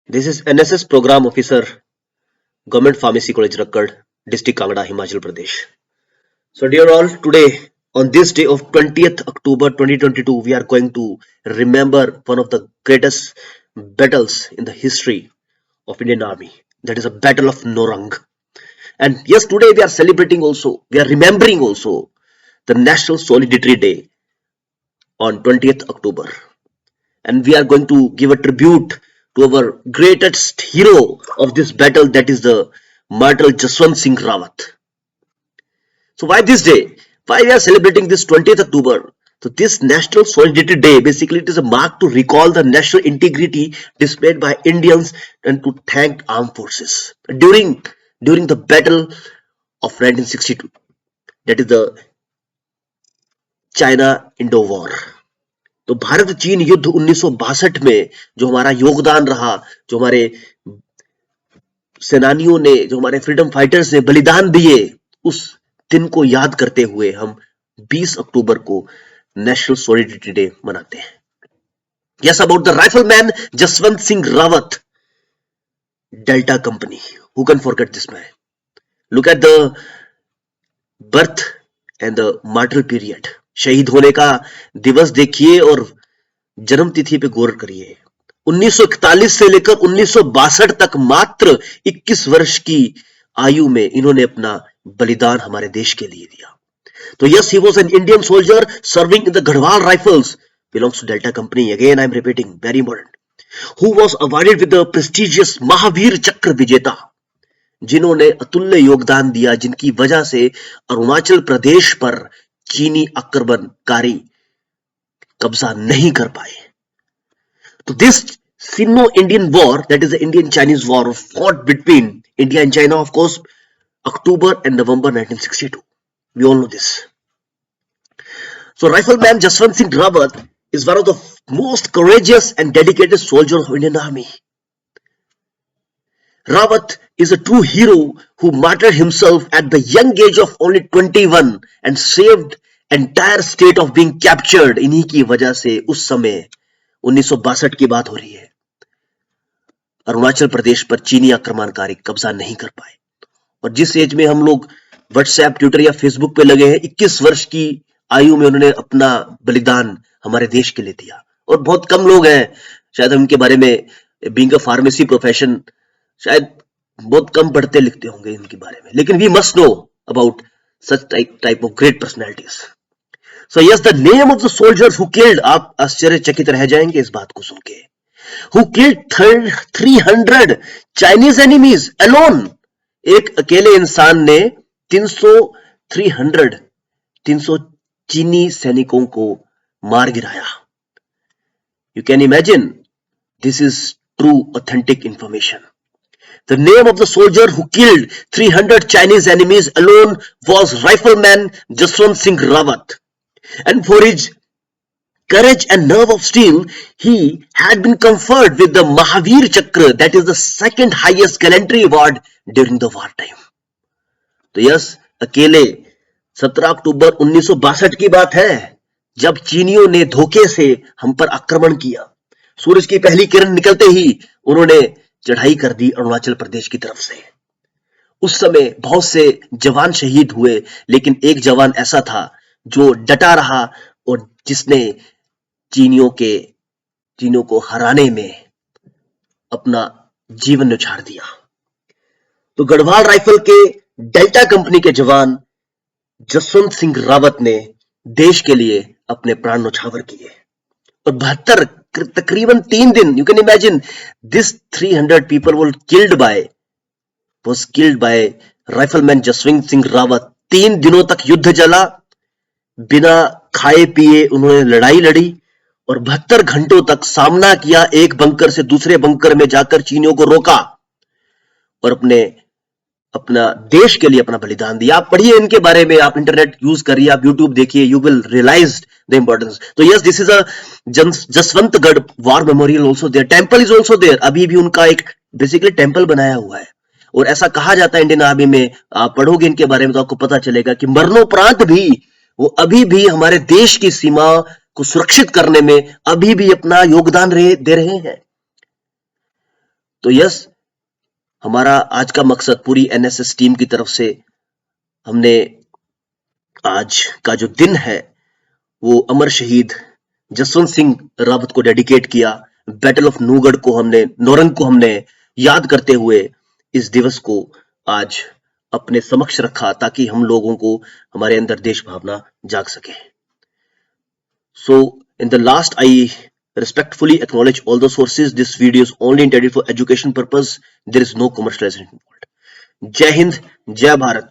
This is NSS Program Officer, Government Pharmacy College Rakkad, District Kangra, Himachal Pradesh. So dear all, today on this day of 20th October 2022, we are going to remember one of the greatest battles in the history of Indian Army. That is a Battle of Norang. And yes, today we are celebrating also, we are remembering also the National Solidarity Day on 20th October. And we are going to give a tribute to our greatest hero of this battle, that is the Marshal Jaswant Singh Rawat. So why this day? Why we are celebrating this 20th October? So this National Solidarity Day, basically it is a mark to recall the national integrity displayed by Indians and to thank armed forces during the battle of 1962. That is the China Indo War. तो भारत चीन युद्ध 1962 में जो हमारा योगदान रहा, जो हमारे सेनानियों ने, जो हमारे फ्रीडम फाइटर्स ने बलिदान दिए, उस दिन को याद करते हुए हम 20 अक्टूबर को नेशनल सॉलिडरिटी डे मनाते हैं. Yes, about the rifleman Jaswant Singh Rawat, Delta Company. Who can forget this man? Look at the birth and the martyr period. शहीद होने का दिवस देखिए और जन्म तिथि पे गौर करिए. 1941 से लेकर 1962 तक मात्र 21 वर्ष की आयु में इन्होंने अपना बलिदान हमारे देश के लिए दिया. तो yes, he was an Indian soldier serving in the Garhwal Rifles, belongs to Delta Company. Again, I am repeating, very important. Who was awarded with the prestigious Mahavir Chakra विजेता, जिन्होंने अतुल्य योगदान दिया, जिनकी वजह से अरुणाचल प्रदेश पर चीनी आक्रमणकारी कब्जा नहीं कर पाए. तो this Sino-Indian War, that is the Indian-Chinese War, fought between India and China, of course, October and November 1962. We all know this. So Rifleman Jaswant Singh Rawat is one of the most courageous and dedicated soldiers of Indian Army. Rawat is a true hero who martyred himself at the young age of only 21 and saved entire state of being captured. इन्हीं की वजह से उस समय 1962 की बात हो रही है, अरुणाचल प्रदेश पर चीनी आक्रमणकारी कब्जा नहीं कर पाए. और जिस एज में हम लोग व्हाट्सएप, ट्विटर या फेसबुक पे लगे हैं, 21 वर्ष की आयु में उन्होंने अपना बलिदान हमारे देश के लिए दिया. और बहुत कम लोग हैं शायद उनके बारे में, बीइंग अ फार्मेसी प्रोफेशन, शायद बहुत कम पढ़ते लिखते होंगे इनके बारे में, लेकिन we must know about such type of great personalities. So yes, the name of the soldiers who killed, आप आश्चर्यचकित रह जाएंगे इस बात को सुन के, who killed 300 Chinese enemies alone. एक अकेले इंसान ने 300 चीनी सैनिकों को मार गिराया. You can imagine, this is true authentic information. The name of the soldier who killed 300 Chinese enemies alone was Rifleman Jaswant Singh Rawat. And for his courage and nerve of steel, he had been conferred with the Mahavir Chakra, that is the second highest gallantry award during the wartime. तो yes, अकेले 17 अक्टूबर 1962 की बात है, जब चीनियों ने धोखे से हम पर आक्रमण किया. सूरज की पहली किरण निकलते ही उन्होंने चढ़ाई कर दी अरुणाचल प्रदेश की तरफ से. उस समय बहुत से जवान शहीद हुए, लेकिन एक जवान ऐसा था जो डटा रहा और जिसने चीनियों को हराने में अपना जीवन न्यौछावर दिया. तो गढ़वाल राइफल के डेल्टा कंपनी के जवान जसवंत सिंह रावत ने देश के लिए अपने प्राण न्यौछावर किए. और 72 तकरीबन 3 दिन, you can imagine, this 300 people was killed by Rifleman Jaswant Singh Rawat. 3 दिनों तक युद्ध चला, बिना खाए पिए उन्होंने लड़ाई लड़ी और 72 घंटों तक सामना किया. एक बंकर से दूसरे बंकर में जाकर चीनियों को रोका और अपना देश के लिए अपना बलिदान दिया. आप पढ़िए इनके बारे में, आप इंटरनेट यूज करिए, आप यूट्यूब देखिए, you will realise the importance. तो yes, this is a Jaswantgarh war memorial also there. Temple is also there. अभी भी उनका एक बेसिकली टेंपल बनाया हुआ है. और ऐसा कहा जाता है इंडियन आर्मी में, आप पढ़ोगे इनके बारे में तो आपको पता चलेगा कि मरणोपरांत भी वो अभी भी हमारे देश की सीमा को सुरक्षित करने में अभी भी अपना योगदान दे रहे हैं. तो यस, हमारा आज का मकसद पूरी एनएसएस टीम की तरफ से हमने आज का जो दिन है वो अमर शहीद जसवंत सिंह रावत को डेडिकेट किया। बैटल ऑफ नूगढ़ को हमने, नौरंग को हमने याद करते हुए इस दिवस को आज अपने समक्ष रखा ताकि हम लोगों को हमारे अंदर देश भावना जाग सके। So in the last, I respectfully acknowledge all the sources. This video is only intended for education purpose. There is no commercialization involved. जय हिंद, जय भारत।